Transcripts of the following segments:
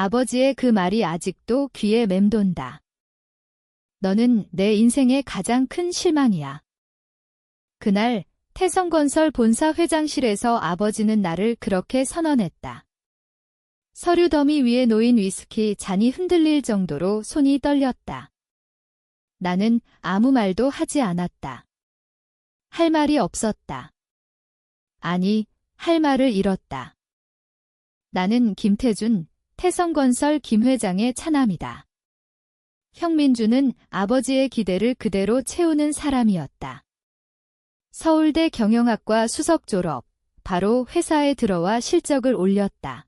아버지의 그 말이 아직도 귀에 맴돈다. 너는 내 인생의 가장 큰 실망이야. 그날 태성건설 본사 회장실에서 아버지는 나를 그렇게 선언했다. 서류 더미 위에 놓인 위스키 잔이 흔들릴 정도로 손이 떨렸다. 나는 아무 말도 하지 않았다. 할 말이 없었다. 아니, 할 말을 잃었다. 나는 김태준, 태성건설 김 회장의 차남이다. 형민주는 아버지의 기대를 그대로 채우는 사람이었다. 서울대 경영학과 수석 졸업, 바로 회사에 들어와 실적을 올렸다.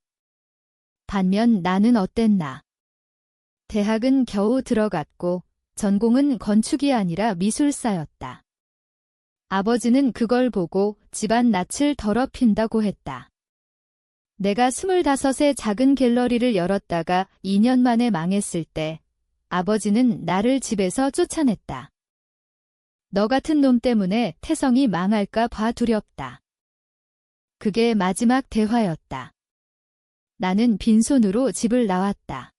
반면 나는 어땠나? 대학은 겨우 들어갔고 전공은 건축이 아니라 미술사였다. 아버지는 그걸 보고 집안 낯을 더럽힌다고 했다. 내가 25에 작은 갤러리를 열었다가 2년 만에 망했을 때 아버지는 나를 집에서 쫓아냈다. 너 같은 놈 때문에 태성이 망할까 봐 두렵다. 그게 마지막 대화였다. 나는 빈손으로 집을 나왔다.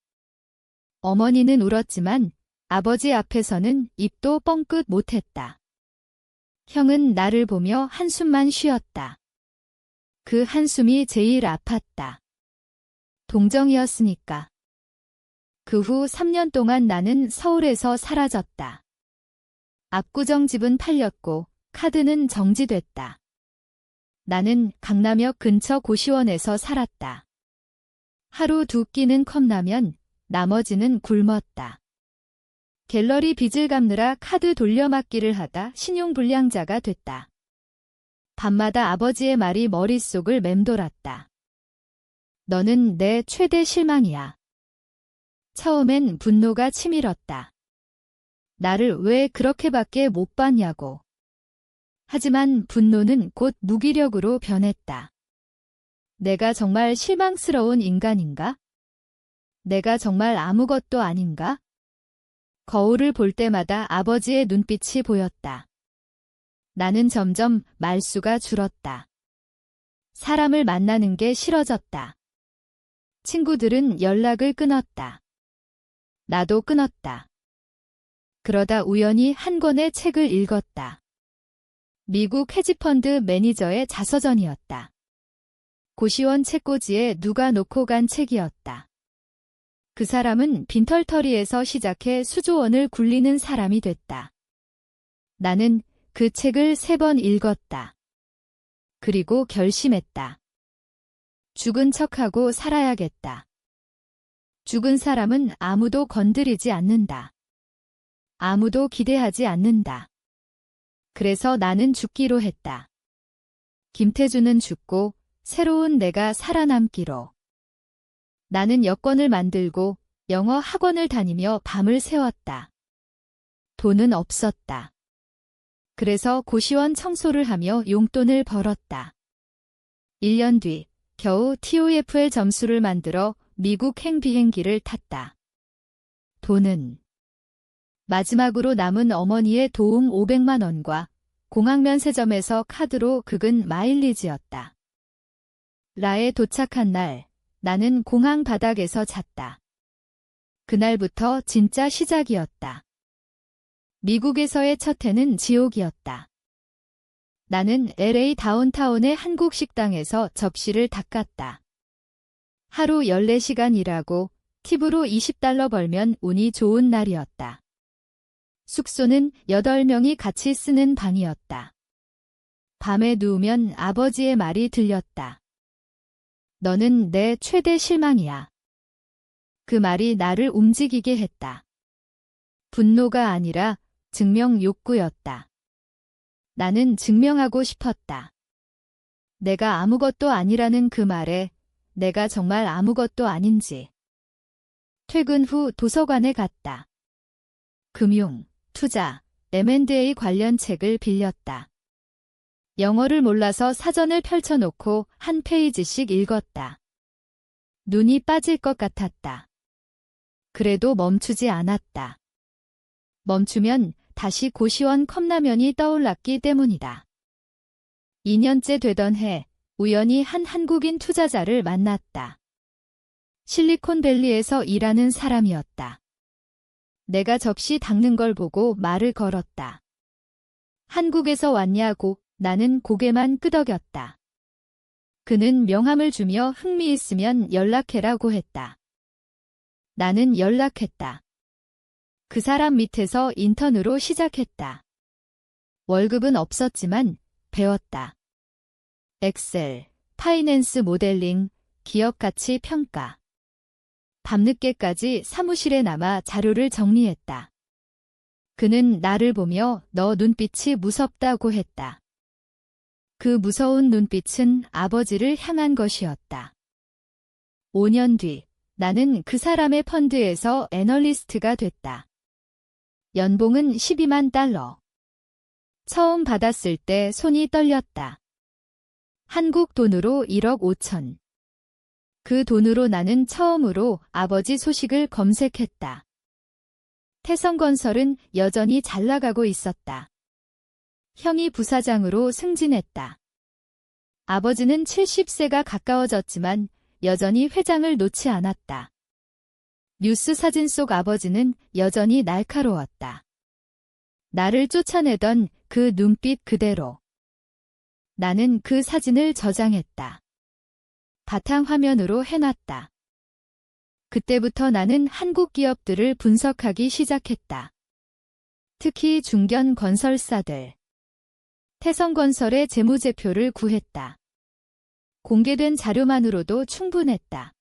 어머니는 울었지만 아버지 앞에서는 입도 뻥끗 못했다. 형은 나를 보며 한숨만 쉬었다. 그 한숨이 제일 아팠다. 동정이었으니까. 그 후 3년 동안 나는 서울에서 사라졌다. 압구정 집은 팔렸고 카드는 정지됐다. 나는 강남역 근처 고시원에서 살았다. 하루 2끼는 컵라면, 나머지는 굶었다. 갤러리 빚을 갚느라 카드 돌려막기를 하다 신용불량자가 됐다. 밤마다 아버지의 말이 머릿속을 맴돌았다. 너는 내 최대 실망이야. 처음엔 분노가 치밀었다. 나를 왜 그렇게밖에 못 봤냐고. 하지만 분노는 곧 무기력으로 변했다. 내가 정말 실망스러운 인간인가? 내가 정말 아무것도 아닌가? 거울을 볼 때마다 아버지의 눈빛이 보였다. 나는 점점 말수가 줄었다. 사람을 만나는 게 싫어졌다. 친구들은 연락을 끊었다. 나도 끊었다. 그러다 우연히 한 권의 책을 읽었다. 미국 헤지펀드 매니저의 자서전이었다. 고시원 책꽂이에 누가 놓고 간 책이었다. 그 사람은 빈털터리에서 시작해 수조원을 굴리는 사람이 됐다. 나는 그 책을 3번 읽었다. 그리고 결심했다. 죽은 척하고 살아야겠다. 죽은 사람은 아무도 건드리지 않는다. 아무도 기대하지 않는다. 그래서 나는 죽기로 했다. 김태준은 죽고 새로운 내가 살아남기로. 나는 여권을 만들고 영어 학원을 다니며 밤을 새웠다. 돈은 없었다. 그래서 고시원 청소를 하며 용돈을 벌었다. 1년 뒤 겨우 TOEFL 점수를 만들어 미국행 비행기를 탔다. 돈은 마지막으로 남은 어머니의 도움 500만 원과 공항면세점에서 카드로 긁은 마일리지였다. 라에 도착한 날, 나는 공항 바닥에서 잤다. 그날부터 진짜 시작이었다. 미국에서의 첫 해는 지옥이었다. 나는 LA 다운타운의 한국 식당에서 접시를 닦았다. 하루 14시간 일하고 팁으로 $20 벌면 운이 좋은 날이었다. 숙소는 8명이 같이 쓰는 방이었다. 밤에 누우면 아버지의 말이 들렸다. 너는 내 최대 실망이야. 그 말이 나를 움직이게 했다. 분노가 아니라 증명 욕구였다. 나는 증명하고 싶었다. 내가 아무것도 아니라는 그 말에 내가 정말 아무것도 아닌지. 퇴근 후 도서관에 갔다. 금융, 투자, M&A 관련 책을 빌렸다. 영어를 몰라서 사전을 펼쳐놓고 한 페이지씩 읽었다. 눈이 빠질 것 같았다. 그래도 멈추지 않았다. 멈추면 다시 고시원 컵라면이 떠올랐기 때문이다. 2년째 되던 해, 우연히 한 한국인 투자자를 만났다. 실리콘밸리에서 일하는 사람이었다. 내가 접시 닦는 걸 보고 말을 걸었다. 한국에서 왔냐고. 나는 고개만 끄덕였다. 그는 명함을 주며 흥미있으면 연락해라고 했다. 나는 연락했다. 그 사람 밑에서 인턴으로 시작했다. 월급은 없었지만 배웠다. 엑셀, 파이낸스 모델링, 기업 가치 평가. 밤늦게까지 사무실에 남아 자료를 정리했다. 그는 나를 보며 너 눈빛이 무섭다고 했다. 그 무서운 눈빛은 아버지를 향한 것이었다. 5년 뒤 나는 그 사람의 펀드에서 애널리스트가 됐다. 연봉은 12만 달러. 처음 받았을 때 손이 떨렸다. 한국 돈으로 1억 5천. 그 돈으로 나는 처음으로 아버지 소식을 검색했다. 태성건설은 여전히 잘 나가고 있었다. 형이 부사장으로 승진했다. 아버지는 70세가 가까워졌지만 여전히 회장을 놓지 않았다. 뉴스 사진 속 아버지는 여전히 날카로웠다. 나를 쫓아내던 그 눈빛 그대로. 나는 그 사진을 저장했다. 바탕화면으로 해놨다. 그때부터 나는 한국 기업들을 분석하기 시작했다. 특히 중견 건설사들. 태성건설의 재무제표를 구했다. 공개된 자료만으로도 충분했다.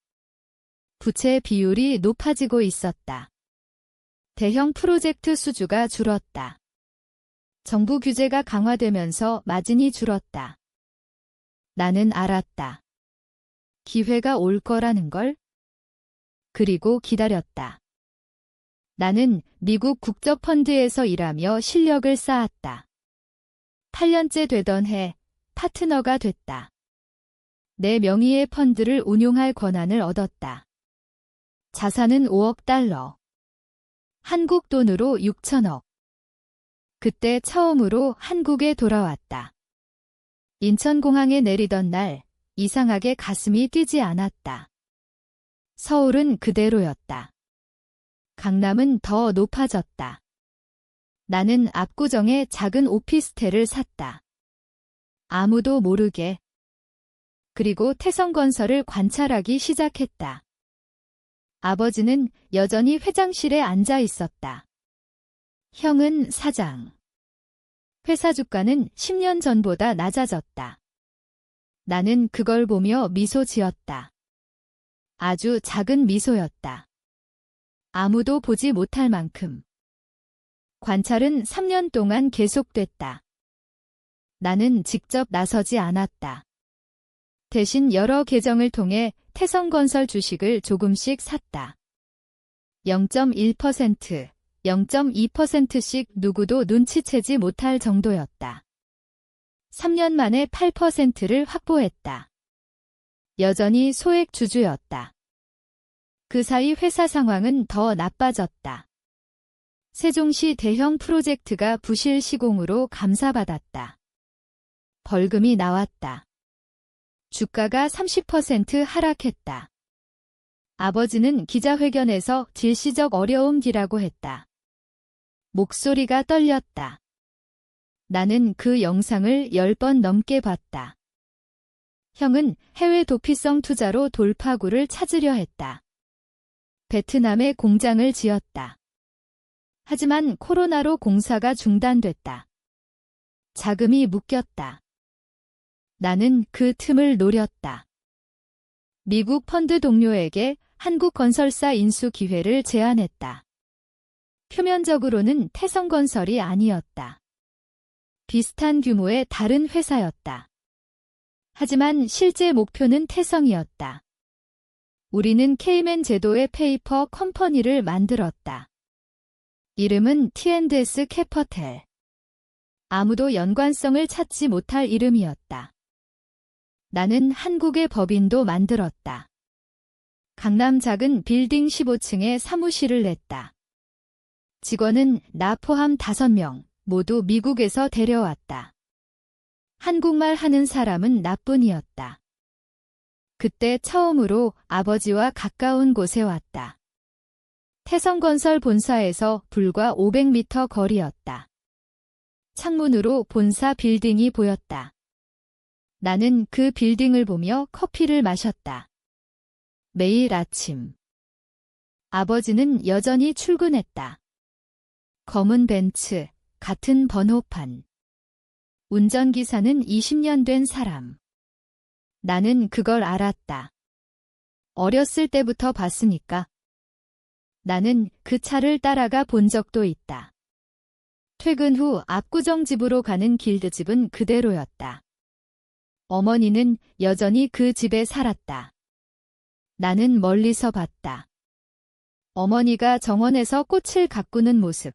부채 비율이 높아지고 있었다. 대형 프로젝트 수주가 줄었다. 정부 규제가 강화되면서 마진이 줄었다. 나는 알았다. 기회가 올 거라는 걸. 그리고 기다렸다. 나는 미국 국적펀드에서 일하며 실력을 쌓았다. 8년째 되던 해 파트너가 됐다. 내 명의의 펀드를 운용할 권한을 얻었다. 자산은 5억 달러. 한국 돈으로 6천억. 그때 처음으로 한국에 돌아왔다. 인천공항에 내리던 날 이상하게 가슴이 뛰지 않았다. 서울은 그대로였다. 강남은 더 높아졌다. 나는 압구정에 작은 오피스텔을 샀다. 아무도 모르게. 그리고 태성건설을 관찰하기 시작했다. 아버지는 여전히 회장실에 앉아 있었다. 형은 사장. 회사 주가는 10년 전보다 낮아졌다. 나는 그걸 보며 미소 지었다. 아주 작은 미소였다. 아무도 보지 못할 만큼. 관찰은 3년 동안 계속됐다. 나는 직접 나서지 않았다. 대신 여러 계정을 통해 태성건설 주식을 조금씩 샀다. 0.1%, 0.2%씩 누구도 눈치채지 못할 정도였다. 3년 만에 8%를 확보했다. 여전히 소액 주주였다. 그 사이 회사 상황은 더 나빠졌다. 세종시 대형 프로젝트가 부실 시공으로 감사받았다. 벌금이 나왔다. 주가가 30% 하락했다. 아버지는 기자회견에서 질시적 어려움이라고 했다. 목소리가 떨렸다. 나는 그 영상을 10번 넘게 봤다. 형은 해외 도피성 투자로 돌파구를 찾으려 했다. 베트남에 공장을 지었다. 하지만 코로나로 공사가 중단됐다. 자금이 묶였다. 나는 그 틈을 노렸다. 미국 펀드 동료에게 한국 건설사 인수 기회를 제안했다. 표면적으로는 태성건설이 아니었다. 비슷한 규모의 다른 회사였다. 하지만 실제 목표는 태성이었다. 우리는 케이맨 제도의 페이퍼 컴퍼니를 만들었다. 이름은 T&S 캐퍼텔. 아무도 연관성을 찾지 못할 이름이었다. 나는 한국의 법인도 만들었다. 강남 작은 빌딩 15층에 사무실을 냈다. 직원은 나 포함 5명, 모두 미국에서 데려왔다. 한국말 하는 사람은 나뿐이었다. 그때 처음으로 아버지와 가까운 곳에 왔다. 태성건설 본사에서 불과 500m 거리였다. 창문으로 본사 빌딩이 보였다. 나는 그 빌딩을 보며 커피를 마셨다. 매일 아침. 아버지는 여전히 출근했다. 검은 벤츠, 같은 번호판. 운전기사는 20년 된 사람. 나는 그걸 알았다. 어렸을 때부터 봤으니까. 나는 그 차를 따라가 본 적도 있다. 퇴근 후 압구정 집으로 가는 길드집은 그대로였다. 어머니는 여전히 그 집에 살았다. 나는 멀리서 봤다. 어머니가 정원에서 꽃을 가꾸는 모습.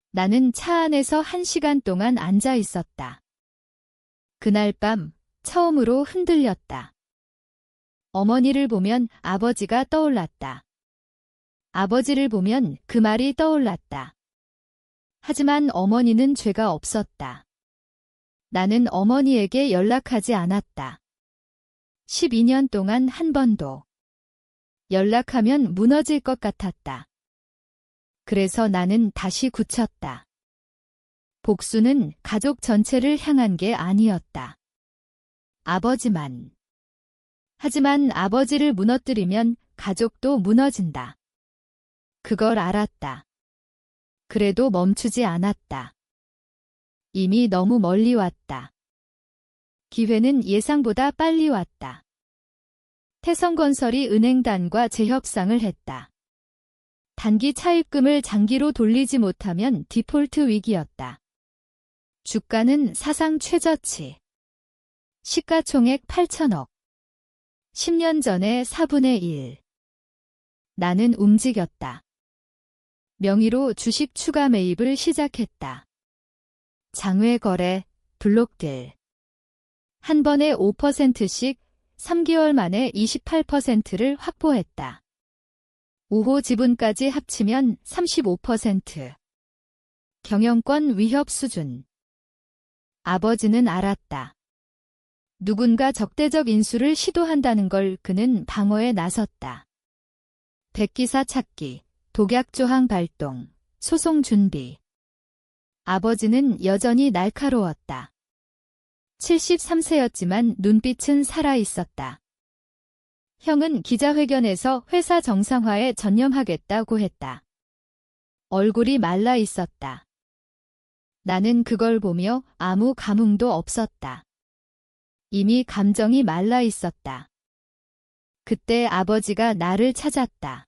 나는 차 안에서 1시간 동안 앉아 있었다. 그날 밤 처음으로 흔들렸다. 어머니를 보면 아버지가 떠올랐다. 아버지를 보면 그 말이 떠올랐다. 하지만 어머니는 죄가 없었다. 나는 어머니에게 연락하지 않았다. 12년 동안 한 번도. 연락하면 무너질 것 같았다. 그래서 나는 다시 굳혔다. 복수는 가족 전체를 향한 게 아니었다. 아버지만. 하지만 아버지를 무너뜨리면 가족도 무너진다. 그걸 알았다. 그래도 멈추지 않았다. 이미 너무 멀리 왔다. 기회는 예상보다 빨리 왔다. 태성건설이 은행단과 재협상을 했다. 단기 차입금을 장기로 돌리지 못하면 디폴트 위기였다. 주가는 사상 최저치. 시가총액 8천억. 10년 전의 4분의 1. 나는 움직였다. 명의로 주식 추가 매입을 시작했다. 장외 거래, 블록딜. 한 번에 5%씩 3개월 만에 28%를 확보했다. 5호 지분까지 합치면 35%. 경영권 위협 수준. 아버지는 알았다. 누군가 적대적 인수를 시도한다는 걸 그는 방어에 나섰다. 백기사 찾기, 독약조항 발동, 소송 준비. 아버지는 여전히 날카로웠다. 73세였지만 눈빛은 살아있었다. 형은 기자회견에서 회사 정상화에 전념하겠다고 했다. 얼굴이 말라 있었다. 나는 그걸 보며 아무 감흥도 없었다. 이미 감정이 말라 있었다. 그때 아버지가 나를 찾았다.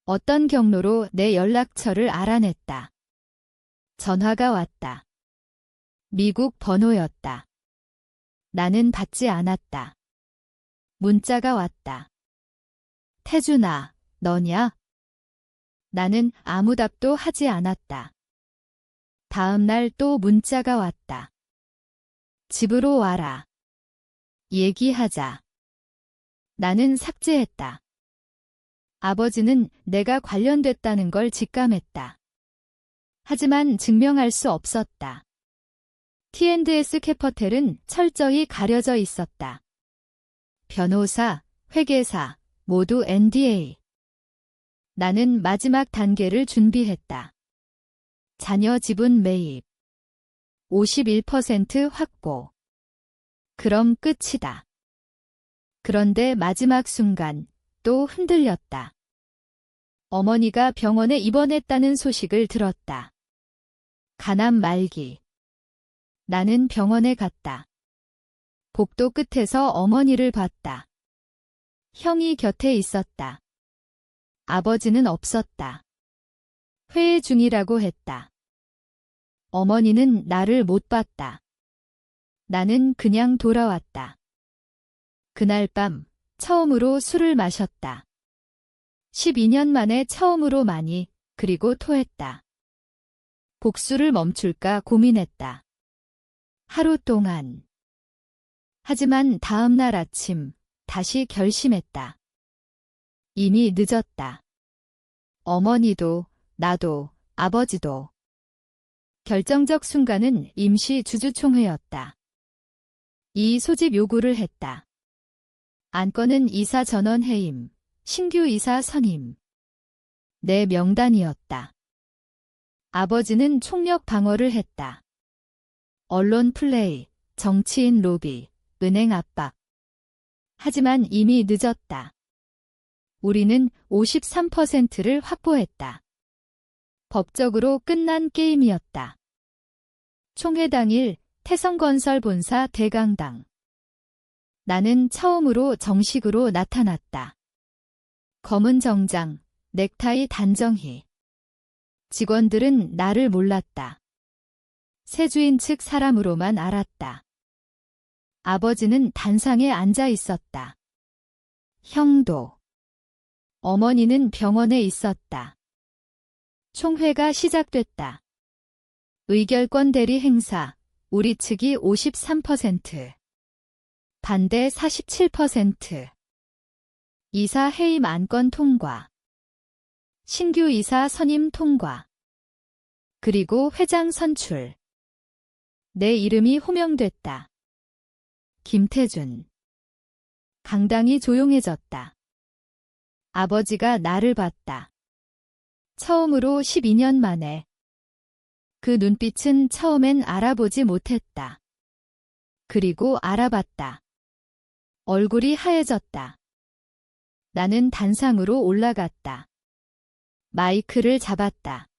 어떤 경로로 내 연락처를 알아냈다. 전화가 왔다. 미국 번호였다. 나는 받지 않았다. 문자가 왔다. 태준아, 너냐? 나는 아무 답도 하지 않았다. 다음 날 또 문자가 왔다. 집으로 와라. 얘기하자. 나는 삭제했다. 아버지는 내가 관련됐다는 걸 직감했다. 하지만 증명할 수 없었다. T&S 캐퍼텔은 철저히 가려져 있었다. 변호사, 회계사, 모두 NDA. 나는 마지막 단계를 준비했다. 자녀 지분 매입. 51% 확보. 그럼 끝이다. 그런데 마지막 순간 또 흔들렸다. 어머니가 병원에 입원했다는 소식을 들었다. 간암 말기. 나는 병원에 갔다. 복도 끝에서 어머니를 봤다. 형이 곁에 있었다. 아버지는 없었다. 회의 중이라고 했다. 어머니는 나를 못 봤다. 나는 그냥 돌아왔다. 그날 밤 처음으로 술을 마셨다. 12년 만에 처음으로 많이, 그리고 토했다. 복수를 멈출까 고민했다. 하루 동안. 하지만 다음 날 아침 다시 결심했다. 이미 늦었다. 어머니도, 나도, 아버지도. 결정적 순간은 임시 주주총회였다. 이 소집 요구를 했다. 안건은 이사 전원 해임, 신규 이사 선임. 내 명단이었다. 아버지는 총력 방어를 했다. 언론 플레이, 정치인 로비, 은행 압박. 하지만 이미 늦었다. 우리는 53%를 확보했다. 법적으로 끝난 게임이었다. 총회 당일 태성건설 본사 대강당. 나는 처음으로 정식으로 나타났다. 검은 정장, 넥타이 단정히. 직원들은 나를 몰랐다. 세주인 측 사람으로만 알았다. 아버지는 단상에 앉아 있었다. 형도. 어머니는 병원에 있었다. 총회가 시작됐다. 의결권 대리 행사, 우리 측이 53%, 반대 47%. 이사 해임 안건 통과. 신규 이사 선임 통과. 그리고 회장 선출. 내 이름이 호명됐다. 김태준. 강당이 조용해졌다. 아버지가 나를 봤다. 처음으로 12년 만에. 그 눈빛은 처음엔 알아보지 못했다. 그리고 알아봤다. 얼굴이 하얘졌다. 나는 단상으로 올라갔다. 마이크를 잡았다.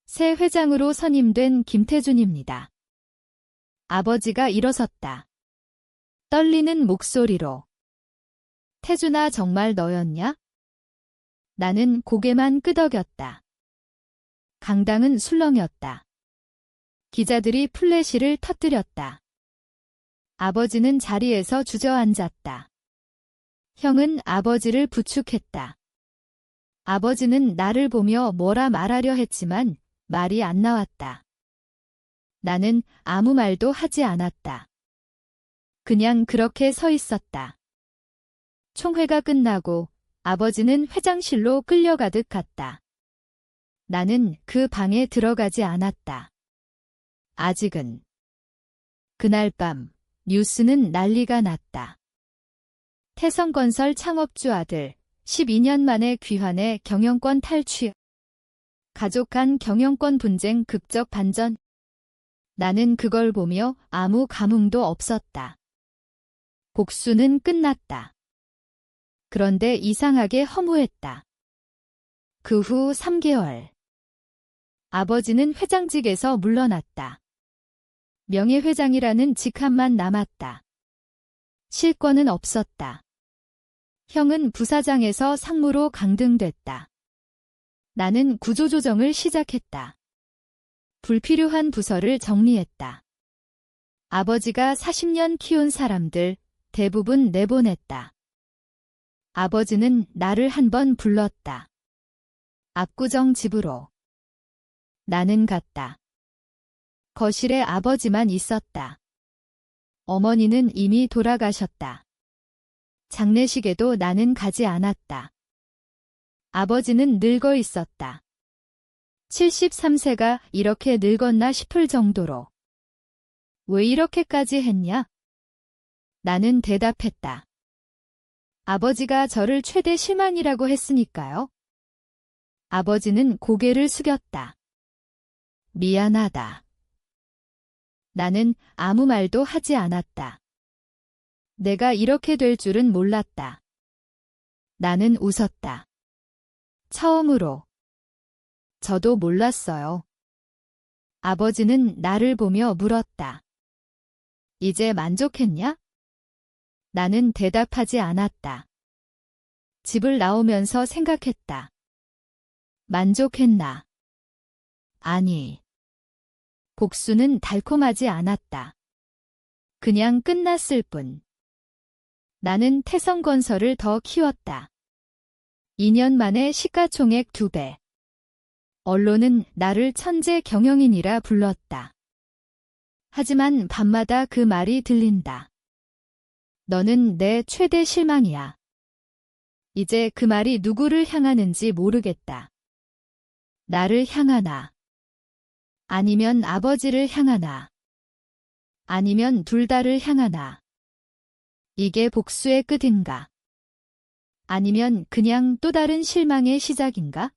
새 회장으로 선임된 김태준입니다. 아버지가 일어섰다. 떨리는 목소리로. 태준아, 정말 너였냐? 나는 고개만 끄덕였다. 강당은 술렁였다. 기자들이 플래시를 터뜨렸다. 아버지는 자리에서 주저앉았다. 형은 아버지를 부축했다. 아버지는 나를 보며 뭐라 말하려 했지만 말이 안 나왔다. 나는 아무 말도 하지 않았다. 그냥 그렇게 서 있었다. 총회가 끝나고 아버지는 회장실로 끌려가듯 갔다. 나는 그 방에 들어가지 않았다. 아직은. 그날 밤 뉴스는 난리가 났다. 태성건설 창업주 아들 12년 만에 귀환해 경영권 탈취. 가족 간 경영권 분쟁 극적 반전. 나는 그걸 보며 아무 감흥도 없었다. 복수는 끝났다. 그런데 이상하게 허무했다. 그 후 3개월. 아버지는 회장직에서 물러났다. 명예회장이라는 직함만 남았다. 실권은 없었다. 형은 부사장에서 상무로 강등됐다. 나는 구조조정을 시작했다. 불필요한 부서를 정리했다. 아버지가 40년 키운 사람들 대부분 내보냈다. 아버지는 나를 한 번 불렀다. 압구정 집으로. 나는 갔다. 거실에 아버지만 있었다. 어머니는 이미 돌아가셨다. 장례식에도 나는 가지 않았다. 아버지는 늙어 있었다. 73세가 이렇게 늙었나 싶을 정도로. 왜 이렇게까지 했냐? 나는 대답했다. 아버지가 저를 최대 실망이라고 했으니까요. 아버지는 고개를 숙였다. 미안하다. 나는 아무 말도 하지 않았다. 내가 이렇게 될 줄은 몰랐다. 나는 웃었다. 처음으로. 저도 몰랐어요. 아버지는 나를 보며 물었다. 이제 만족했냐? 나는 대답하지 않았다. 집을 나오면서 생각했다. 만족했나? 아니. 복수는 달콤하지 않았다. 그냥 끝났을 뿐. 나는 태성건설을 더 키웠다. 2년 만에 시가총액 2배. 언론은 나를 천재 경영인이라 불렀다. 하지만 밤마다 그 말이 들린다. 너는 내 최대 실망이야. 이제 그 말이 누구를 향하는지 모르겠다. 나를 향하나. 아니면 아버지를 향하나. 아니면 둘 다를 향하나. 이게 복수의 끝인가? 아니면 그냥 또 다른 실망의 시작인가?